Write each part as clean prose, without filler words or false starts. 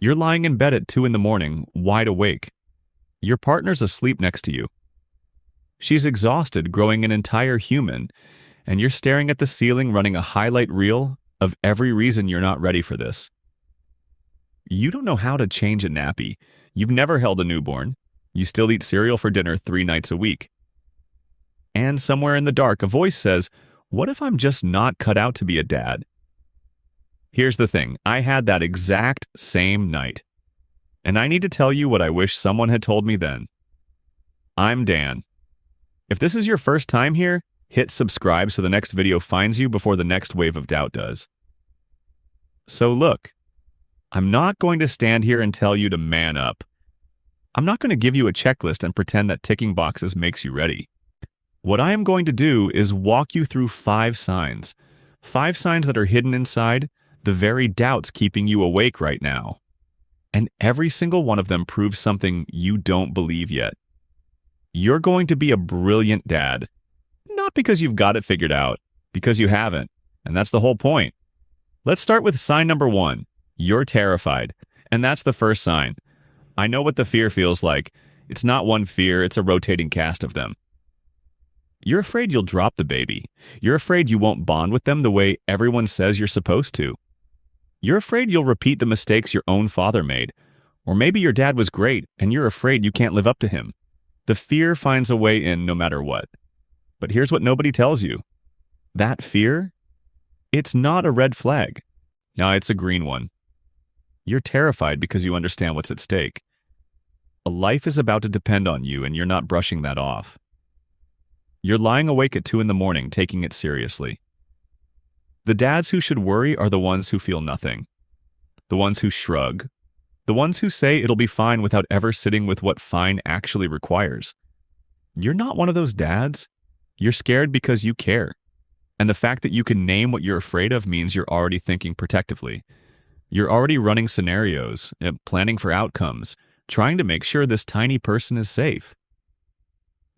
You're lying in bed at 2 in the morning, wide awake. Your partner's asleep next to you. She's exhausted growing an entire human, and you're staring at the ceiling running a highlight reel of every reason you're not ready for this. You don't know how to change a nappy. You've never held a newborn. You still eat cereal for dinner 3 nights a week. And somewhere in the dark, a voice says, "What if I'm just not cut out to be a dad?" Here's the thing, I had that exact same night. And I need to tell you what I wish someone had told me then. I'm Dan. If this is your first time here, hit subscribe so the next video finds you before the next wave of doubt does. So look, I'm not going to stand here and tell you to man up. I'm not going to give you a checklist and pretend that ticking boxes makes you ready. What I am going to do is walk you through 5 signs. 5 signs that are hidden inside the very doubts keeping you awake right now. And every single one of them proves something you don't believe yet. You're going to be a brilliant dad. Not because you've got it figured out, because you haven't. And that's the whole point. Let's start with sign number 1. You're terrified. And that's the first sign. I know what the fear feels like. It's not one fear, it's a rotating cast of them. You're afraid you'll drop the baby. You're afraid you won't bond with them the way everyone says you're supposed to. You're afraid you'll repeat the mistakes your own father made. Or maybe your dad was great and you're afraid you can't live up to him. The fear finds a way in no matter what. But here's what nobody tells you. That fear, it's not a red flag. No, it's a green one. You're terrified because you understand what's at stake. A life is about to depend on you and you're not brushing that off. You're lying awake at 2 in the morning, taking it seriously. The dads who should worry are the ones who feel nothing. The ones who shrug. The ones who say it'll be fine without ever sitting with what fine actually requires. You're not one of those dads. You're scared because you care. And the fact that you can name what you're afraid of means you're already thinking protectively. You're already running scenarios, planning for outcomes, trying to make sure this tiny person is safe.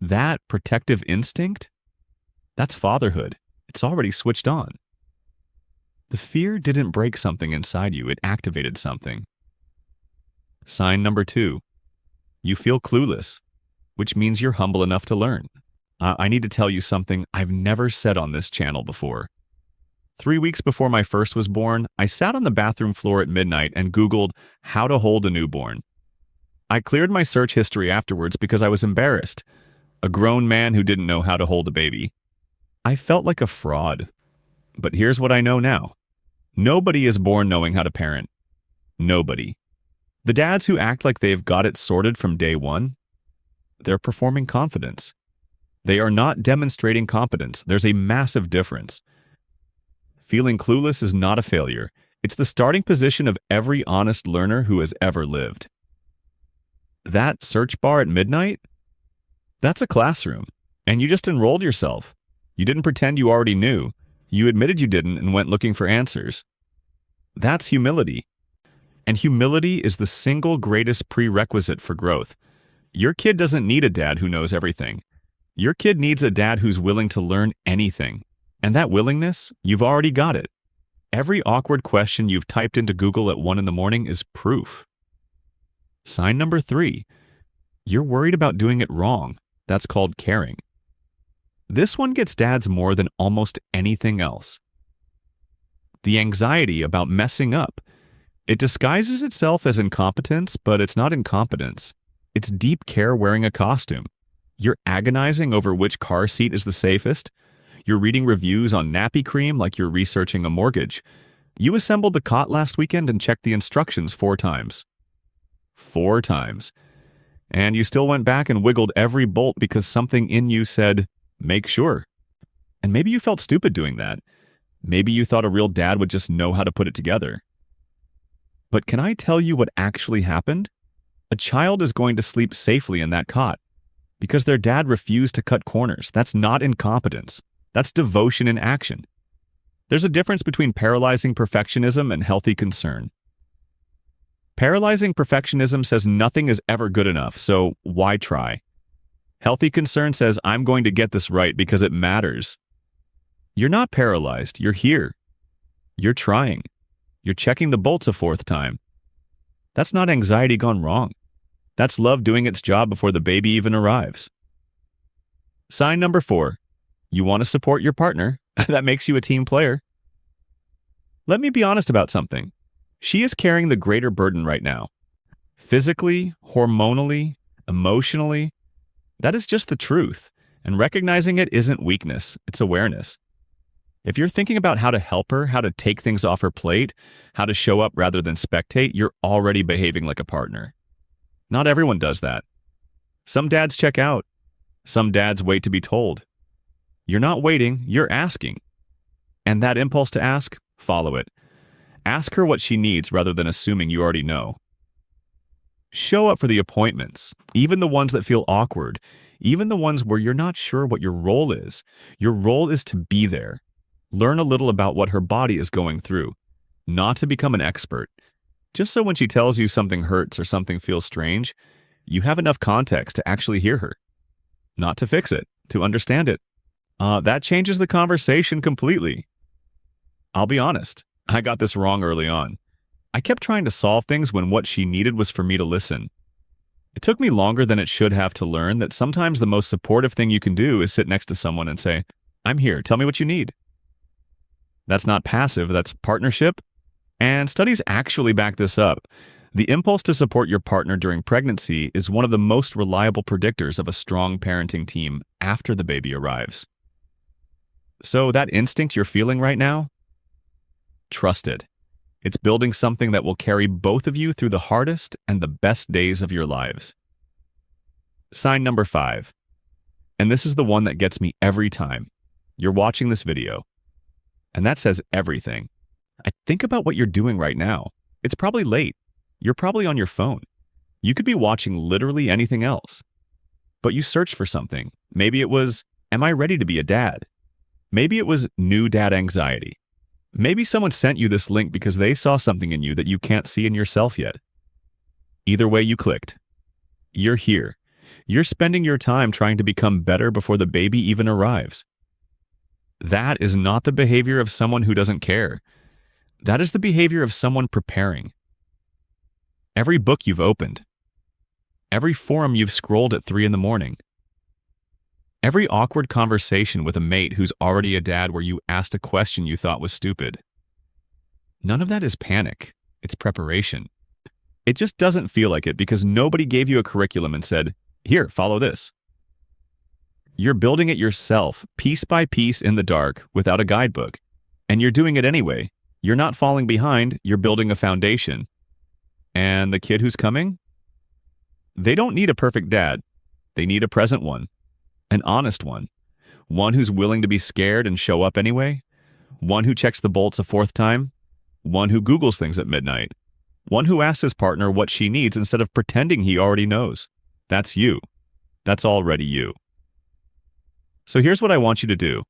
That protective instinct, that's fatherhood. It's already switched on. The fear didn't break something inside you, it activated something. Sign number 2. You feel clueless, which means you're humble enough to learn. I need to tell you something I've never said on this channel before. 3 weeks before my first was born, I sat on the bathroom floor at midnight and Googled how to hold a newborn. I cleared my search history afterwards because I was embarrassed. A grown man who didn't know how to hold a baby. I felt like a fraud. But here's what I know now. Nobody is born knowing how to parent. Nobody. The dads who act like they've got it sorted from day one, they're performing confidence. They are not demonstrating competence. There's a massive difference. Feeling clueless is not a failure. It's the starting position of every honest learner who has ever lived. That search bar at midnight? That's a classroom. And you just enrolled yourself. You didn't pretend you already knew. You admitted you didn't and went looking for answers. That's humility. And humility is the single greatest prerequisite for growth. Your kid doesn't need a dad who knows everything. Your kid needs a dad who's willing to learn anything. And that willingness, you've already got it. Every awkward question you've typed into Google at 1 in the morning is proof. Sign number 3. You're worried about doing it wrong. That's called caring. This one gets dads more than almost anything else. The anxiety about messing up. It disguises itself as incompetence, but it's not incompetence. It's deep care wearing a costume. You're agonizing over which car seat is the safest. You're reading reviews on nappy cream like you're researching a mortgage. You assembled the cot last weekend and checked the instructions 4 times. 4 times. And you still went back and wiggled every bolt because something in you said, make sure. And maybe you felt stupid doing that. Maybe you thought a real dad would just know how to put it together. But can I tell you what actually happened? A child is going to sleep safely in that cot because their dad refused to cut corners. That's not incompetence. That's devotion in action. There's a difference between paralyzing perfectionism and healthy concern. Paralyzing perfectionism says nothing is ever good enough, so why try? Healthy concern says, I'm going to get this right because it matters. You're not paralyzed. You're here. You're trying. You're checking the bolts a 4th time. That's not anxiety gone wrong. That's love doing its job before the baby even arrives. Sign number 4. You want to support your partner. That makes you a team player. Let me be honest about something. She is carrying the greater burden right now. Physically, hormonally, emotionally. That is just the truth. And recognizing it isn't weakness, it's awareness. If you're thinking about how to help her, how to take things off her plate, how to show up rather than spectate, you're already behaving like a partner. Not everyone does that. Some dads check out. Some dads wait to be told. You're not waiting, you're asking. And that impulse to ask, follow it. Ask her what she needs rather than assuming you already know. Show up for the appointments, even the ones that feel awkward, even the ones where you're not sure what your role is. Your role is to be there. Learn a little about what her body is going through, not to become an expert. Just so when she tells you something hurts or something feels strange, you have enough context to actually hear her. Not to fix it, to understand it. That changes the conversation completely. I'll be honest, I got this wrong early on. I kept trying to solve things when what she needed was for me to listen. It took me longer than it should have to learn that sometimes the most supportive thing you can do is sit next to someone and say, "I'm here, tell me what you need." That's not passive, that's partnership. And studies actually back this up. The impulse to support your partner during pregnancy is one of the most reliable predictors of a strong parenting team after the baby arrives. So that instinct you're feeling right now, trust it. It's building something that will carry both of you through the hardest and the best days of your lives. Sign number 5. And this is the one that gets me every time. You're watching this video. And that says everything. I think about what you're doing right now. It's probably late. You're probably on your phone. You could be watching literally anything else. But you searched for something. Maybe it was, am I ready to be a dad? Maybe it was new dad anxiety. Maybe someone sent you this link because they saw something in you that you can't see in yourself yet. Either way, you clicked. You're here. You're spending your time trying to become better before the baby even arrives. That is not the behavior of someone who doesn't care. That is the behavior of someone preparing. Every book you've opened. Every forum you've scrolled at 3 a.m. Every awkward conversation with a mate who's already a dad where you asked a question you thought was stupid. None of that is panic. It's preparation. It just doesn't feel like it because nobody gave you a curriculum and said, "Here, follow this." You're building it yourself, piece by piece in the dark, without a guidebook. And you're doing it anyway. You're not falling behind, you're building a foundation. And the kid who's coming? They don't need a perfect dad. They need a present one. An honest one. One who's willing to be scared and show up anyway. One who checks the bolts a 4th time. One who Googles things at midnight. One who asks his partner what she needs instead of pretending he already knows. That's you. That's already you. So here's what I want you to do.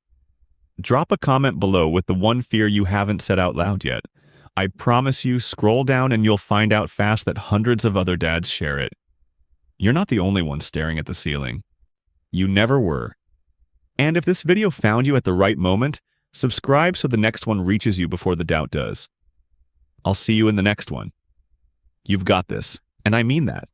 Drop a comment below with the one fear you haven't said out loud yet. I promise you, scroll down and you'll find out fast that hundreds of other dads share it. You're not the only one staring at the ceiling. You never were. And if this video found you at the right moment, subscribe so the next one reaches you before the doubt does. I'll see you in the next one. You've got this, and I mean that.